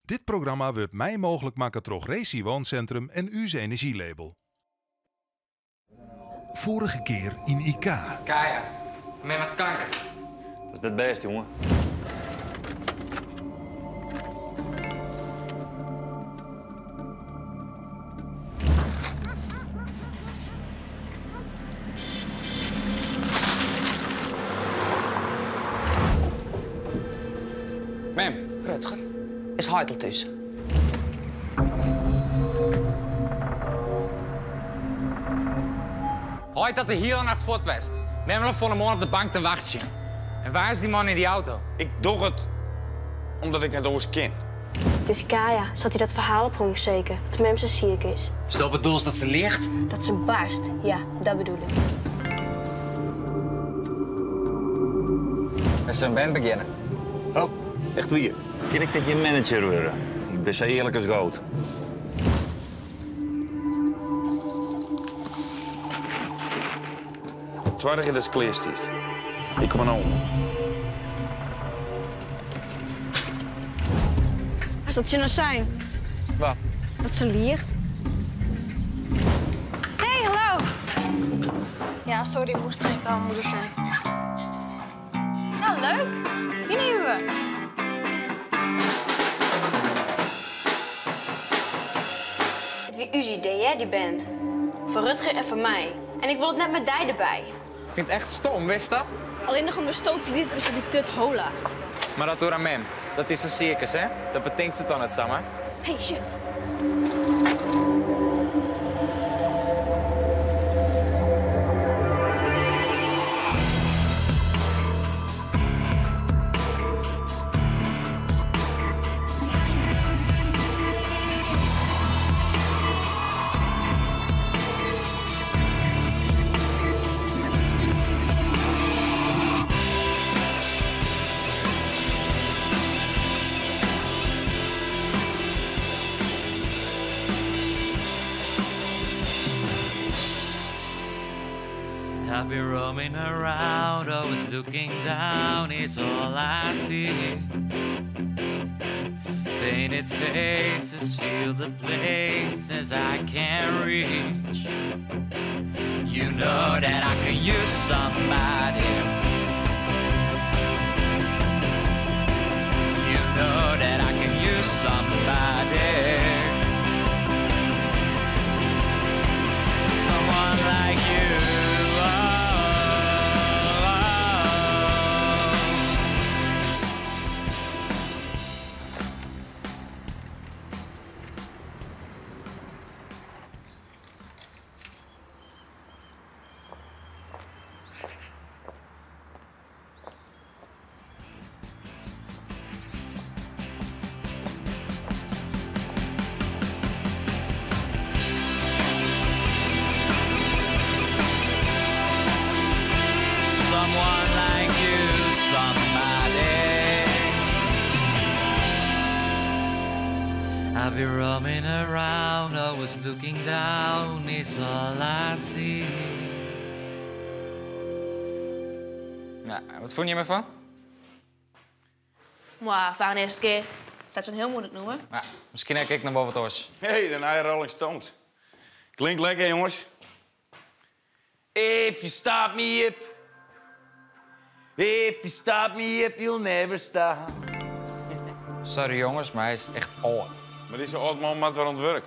Dit programma wordt mij mogelijk maken door Racing Wooncentrum en uw energielabel. Vorige keer in IK. Kaya, met kanker. Dat is het best, jongen. Mem. Rutger, is Heitel tussen? Hoort dat er hier al naar het fort west. We hebben nog voor een man op de bank te wachten. En waar is die man in die auto? Ik doe het omdat ik het ooit ken. Het is Kaya. Zat hij dat verhaal ophangen zeker? Dat Mem zo ziek is. Is dat bedoeld dat ze ligt? Dat ze barst. Ja, dat bedoel ik. We zijn band beginnen. Oh, echt weer? Kan ik dat je manager worden? Ik ben zo eerlijk als goud. Zorg je dat het kleerst is. Ik kom aan om. Als dat ze nou zijn. Wat? Dat ze liegt. Hey, hallo. Ja, sorry, ik moest geen moeder zijn. Nou, leuk. Wie nemen we? Het wie uw idee, hè, die band. Van Rutger en van mij. En ik wil het net met die erbij. Ik vind het echt stom, wist dat? Alleen nog om de stoof verliefd is op die tut hola. Maar dat door aan Mem. Dat is een circus, hè? Dat betekent ze dan het samen. Hey, shit. I've been roaming around, always looking down, is all I see. Painted faces fill the places I can't reach. You know that I can use somebody. You know that I can use somebody. Someone like you. Someone like you, somebody. I've been roaming around, always looking down, is all I see. Ja, wat vond je ervan? Maar voor de eerste keer zou ze het heel moeilijk noemen. Ja, misschien heb ik nog wel wat oors. Hey, de nieuwe Rolling Stones. Klinkt lekker, jongens. If you stop me up. If you stop me up, you'll never stop. Sorry jongens, maar hij is echt oud. Maar deze oud man maakt wel aan het werk.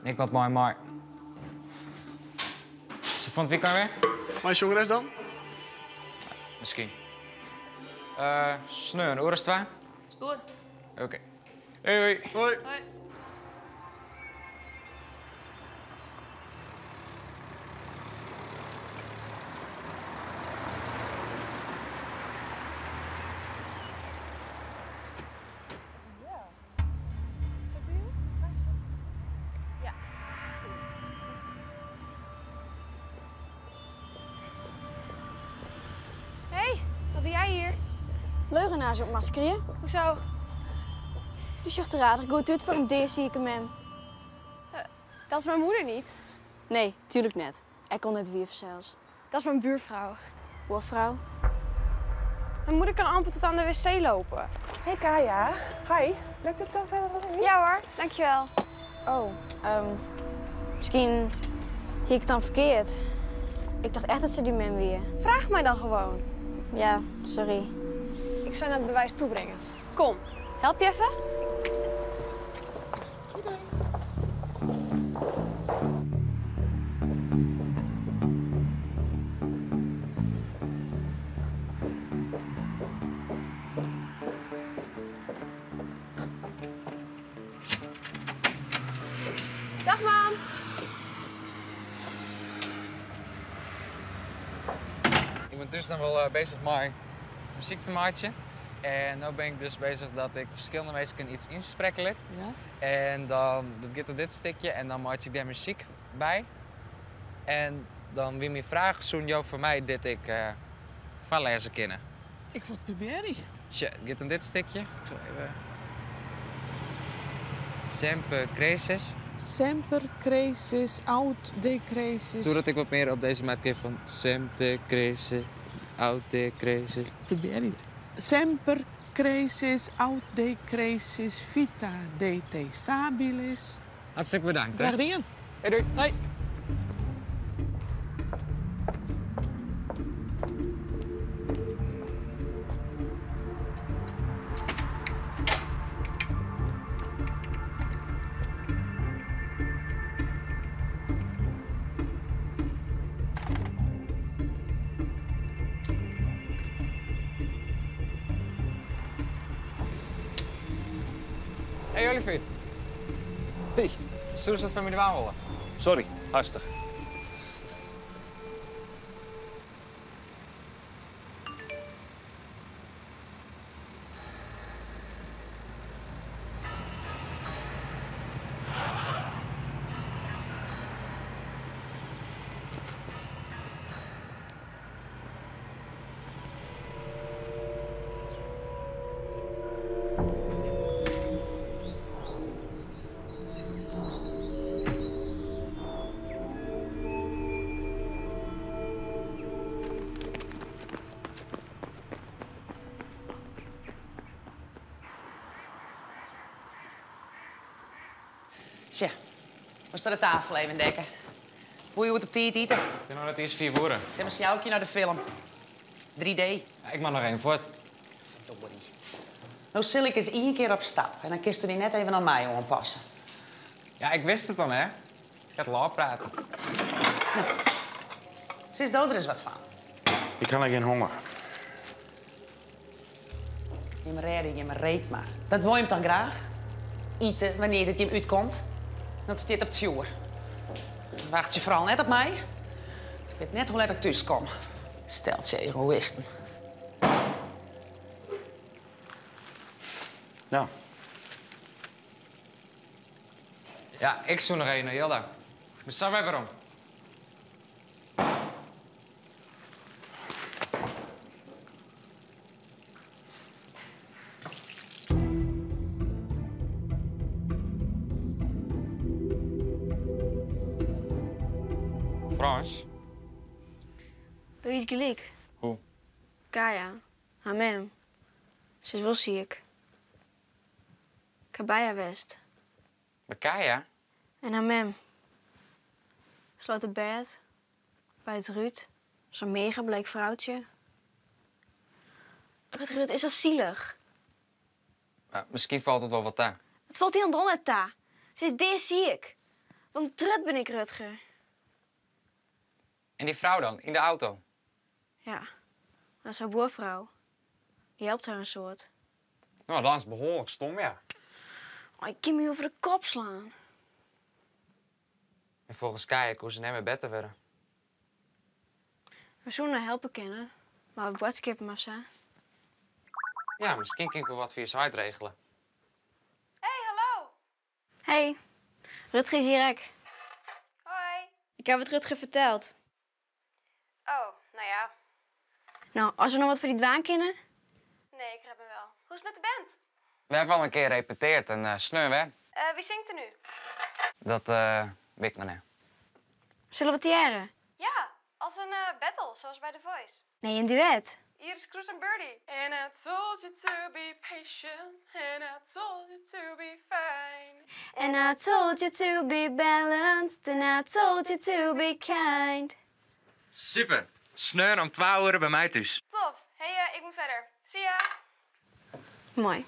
Ik wat mooi, maar... Ze vond wie kan weer? Mijn jongeres dan? Misschien. Sneu, een oor is het Is goed. Oké. Hoi, hoi. Hoi. Hoi. Hey, wat doe jij hier? Leugenaars op maskeren. Hoezo? Dus je raad, ik goed uit voor een deerzieke man. Dat is mijn moeder niet. Nee, tuurlijk net. Ik kon net wie zelfs. Dat is mijn buurvrouw. Boervrouw. Mijn moeder kan amper tot aan de wc lopen. Hey Kaya. Hi. Lukt het zo verder nog niet? Ja hoor, dankjewel. Oh, misschien zie ik het dan verkeerd. Ik dacht echt dat ze die man weer. Vraag mij dan gewoon. Ja, sorry. Ik zou het bewijs toebrengen. Kom, help je even? Dag, mam. Ik ben dus dan wel bezig met muziek te maken. En nu ben ik dus bezig dat ik verschillende mensen iets inspreken. Ja. En dan dat gaat op dit stukje en dan maak ik daar muziek bij. En dan wie me vraagt, zo'n jou voor mij dit ik van lezen kennen. Ik wil het proberen. Het gaat om dit stukje. Ik zal even... Sempre creces. Semper creces, aut decreces. Doordat ik wat meer op deze maat geef van sempre creces, aut decreces. Probeer niet. Semper creces, aut decreces, vita dt stabilis. Hartstikke bedankt. Graag Hè? gedaan. Hey, doei. Hoi. Hey Olivier, Hey, zullen we het van me aanwollen? sorry, hastig. Tja, we staan de tafel even dekken. Hoe je het op tijd eten? Ik denk dat het is 4 woorden. Zet maar sjouwtje naar de film. 3D. Ja, ik mag nog één voort. Verdorie. Nou, zal ik eens 1 keer op stap. En dan kist u die net even aan mij aanpassen. Ja, ik wist het dan, hè. Ik ga het laat praten. Sis dood er eens wat van. Ik had geen honger. Je me redden, je me reed maar. Dat wil je hem toch graag? Eten wanneer het je hem uitkomt. Dat staat op het vuur. Wacht je vooral net op mij. Ik weet net hoe laat ik thuis kom. Stelt je egoïsten. Nou, Ja, ik zoek nog één, Hilda. Maar staan wij waarom? Frans? Doe je iets gelijk? Hoe? Kaya, haar mem. Ze is wel ziek. Ik heb bij haar west. Bij Kaya? En haar mem. Sloot het bed. Bij het Ruud. Zo'n mega bleek vrouwtje. Het Ruud is al zielig. Misschien valt het wel wat aan. Het valt hier aan het ta. Ze is deze ziek. Want trut ben ik, Rutger. En die vrouw dan, in de auto? Ja, dat is haar boervrouw. Die helpt haar een soort. Nou, dat is behoorlijk stom, ja. Oh, ik kan me over de kop slaan. En volgens Kaya kon ze net met bed te worden. We zullen haar helpen kennen. Maar we boodskippen maar zo. Ja, misschien kan ik wel wat voor je site regelen. Hey, hallo. Hey, Rutger is hier ook. Hoi. Ik heb het Rutger verteld. Oh, nou ja. Nou, als we nog wat voor die dwaan kennen. Nee, ik heb hem wel. Hoe is het met de band? We hebben al een keer gerepeteerd en sneu, hè? Wie zingt er nu? Dat weet ik nog niet. Zullen we het jaren? Ja, als een battle, zoals bij The Voice. Nee, een duet. Hier is Kroes en Birdie. And I told you to be patient. And I told you to be fine. And I told you to be balanced. And I told you to be kind. Super. Sneur om 12 uur bij mij thuis. Tof. Hey, ik moet verder. Zie ya. Mooi.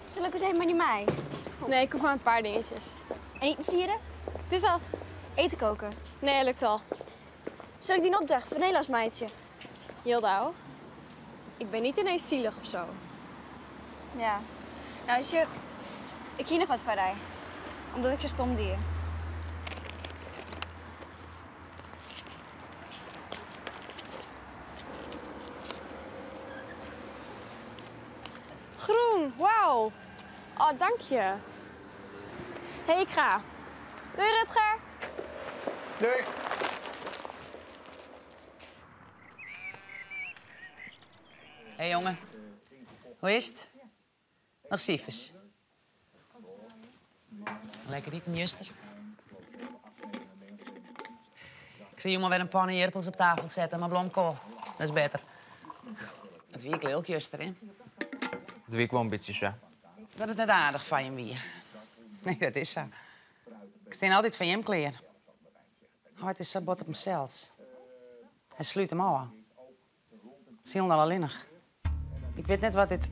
Zal ik eens even met die mij? Nee, ik hoef maar een paar dingetjes. En niet sieren? Het is dat. Eten koken? Nee, lukt al. Zal ik die een opdracht voor een Nederlands meidje? Jildau, ik ben niet ineens zielig of zo. Ja. Nou, als je... Ik hier nog wat voor jou. Omdat ik zo stom dier. Groen, wauw. Oh, dank je. Hé, ik ga. Doei, Rutger. Doei. Hé jongen, hoe is het? Nog siefes? Lekker niet, juster. Ik zie jongen weer een pan eerpels op tafel zetten, maar blomkool. Dat is beter. Het wie ik leuk, juster, hè? Dat wie ik wel een beetje zo. Dat het net aardig van je wie. Nee, dat is zo. Ik steen altijd van hem kleren. Oh, het is zo bot op hemzelf. Hij sluit hem al. Ziel al alleenig. Ik weet net wat dit...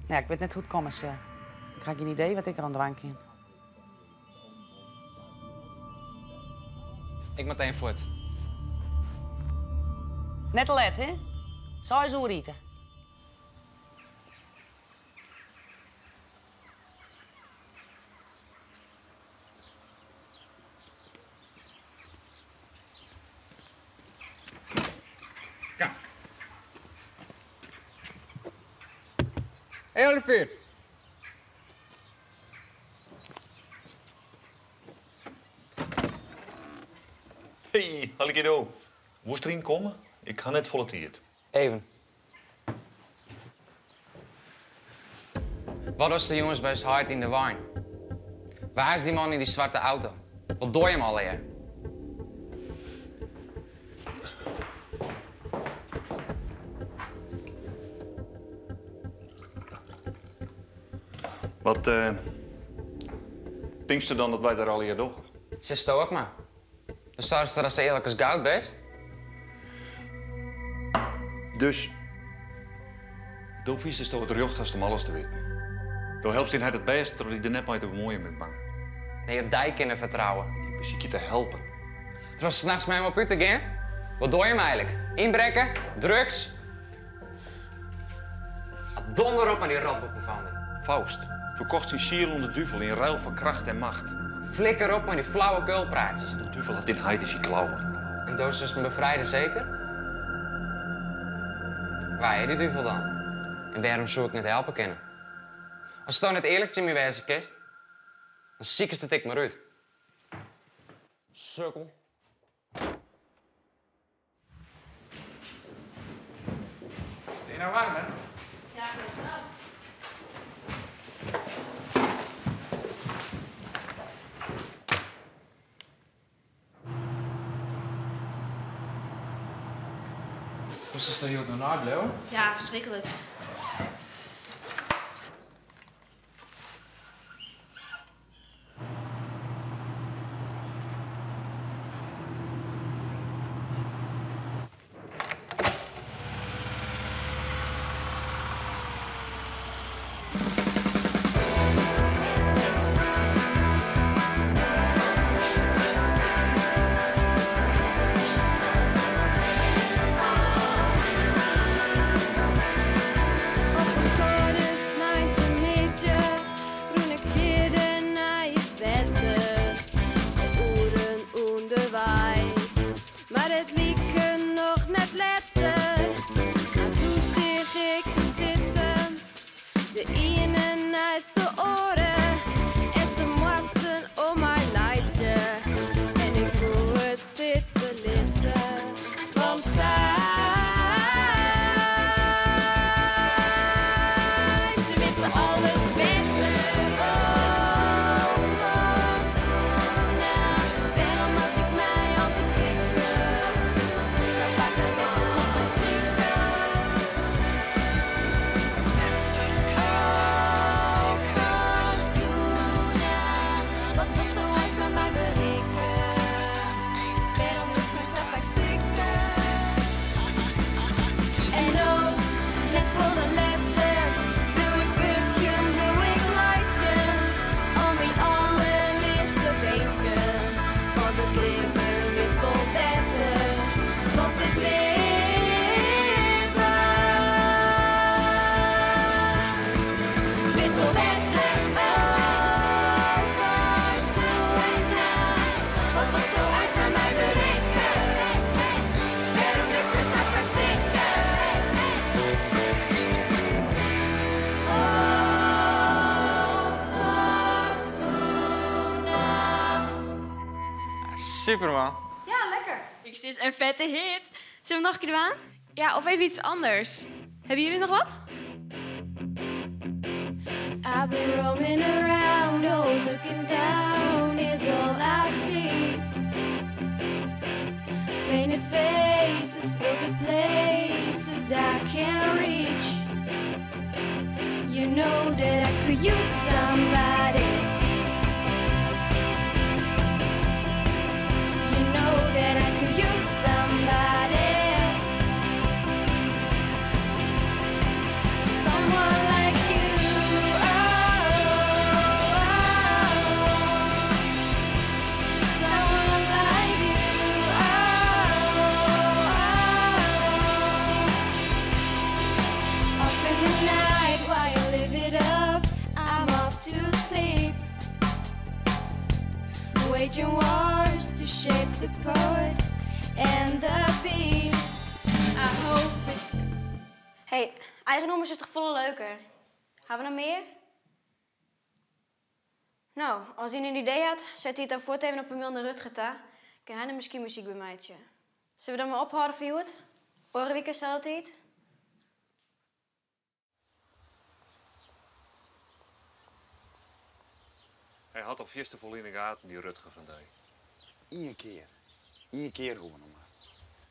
Ja, ik weet net hoe het komen zal. Ik heb geen idee wat ik er aan de wang kan. Ik meteen voort. Net te let, hè? Zou je zo rieten? Hé, Olivier. Hey, Halikido. Moest erin komen? Ik ga net volatierd. Even. Wat was de jongens bij zijn hart in de wijn? Waar is die man in die zwarte auto? Wat doe je hem al, hè? Wat, denk je dan dat wij daar al hier doen? Ze stoot ook maar. Dan zou ze er eerlijk als goud best. Dus, dan vies is het de jocht om alles te weten. Dan helpt hij het best door hij er net mee te bemoeien met bang. Nee, je dij kunnen vertrouwen. Ik beziek je te helpen. Terwijl ze s'nachts met hem op u te gaan. Wat doe je hem eigenlijk? Inbreken? Drugs? Donder op met die rotboeken van die. Faust verkocht zijn ziel om de duivel in ruil van kracht en macht. Flikker op met die flauwe keulpraatjes. De duivel had in heidische klauwen. En doos is me bevrijden, zeker? Waar is die duivel dan? En waarom zou ik niet helpen kunnen? Als je dan niet eerlijk te me wezen kist, dan ziek is het ik maar uit. Sukkel. Ben je nou warm, hè? Ja, ik ben wel. Moest je hier nog uitblijven? Ja, verschrikkelijk. maar het lieken nog net letten. Maar toen zag ik ze zitten, de ene naast de oren. En ze moesten om mijn leidje. En ik voel het zitten litten, want zij, ze weten alles beter. Waarom had ik mij altijd schrikken? Maar vaker werd het nog wel schrikken. Wat was de reis met mij bereiken? Waarom moest mijn zelf vaak stikken? En ook, net voor de letter, doe ik bukjen, doe ik lightje. Om mijn allerliefste weesken. Want het leven is vol beter. Want het leven wordt vol beter. Wat was zo uit naar mij bereiken? Waarom is mijn zak gaan stikken? Super man. Ja, lekker. Ik is een vette hit. Zullen we nog een keer doen aan? Ja, of even iets anders. Hebben jullie nog wat? I've been roaming around, always looking down is all I see. Painted faces fill the places I can't reach. You know that I could use somebody. You know that I could use somebody. Someone like you. Someone like you. Off in the night while you live it up, I'm off to sleep. Waging wars to shape the poet and the beat. I hope it's. Hey, eigen nummers is toch volle leuker? Gaan we nog meer? Nou, als hij een idee had, zet hij het dan voort even op een mail naar Rutgeta. Kan hij dan misschien muziek bij meidje? Zullen we dan maar ophouden voor Joet? Orenwiekers zal het niet? Hij had of eerste vol in de gaten, die Rutger van Dijk. Eén keer hoeven nog maar.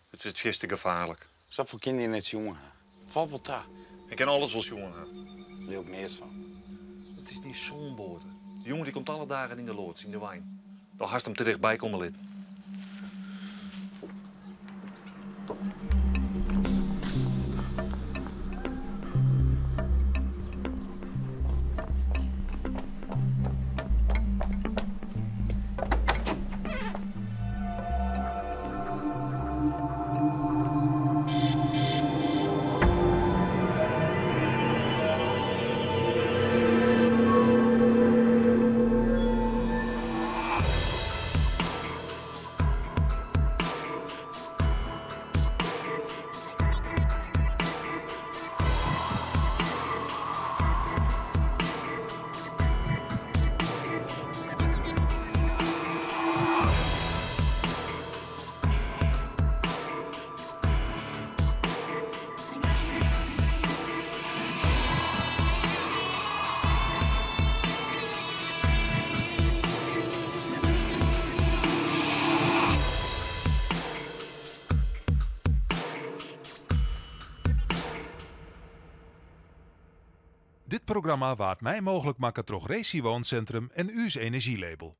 Het is het gevaarlijk. Zat voor kinderen net jongen gaan. Valt wel ta. Ik ken alles wel jongen gaan. Daar wil ik niks van. Het is niet zo'n boten. De jongen die komt alle dagen in de loods, in de wijn. Dan haast hem te dichtbij komen lid. Dit programma waard mij mogelijk maken door Racing Wooncentrum en U's Energielabel.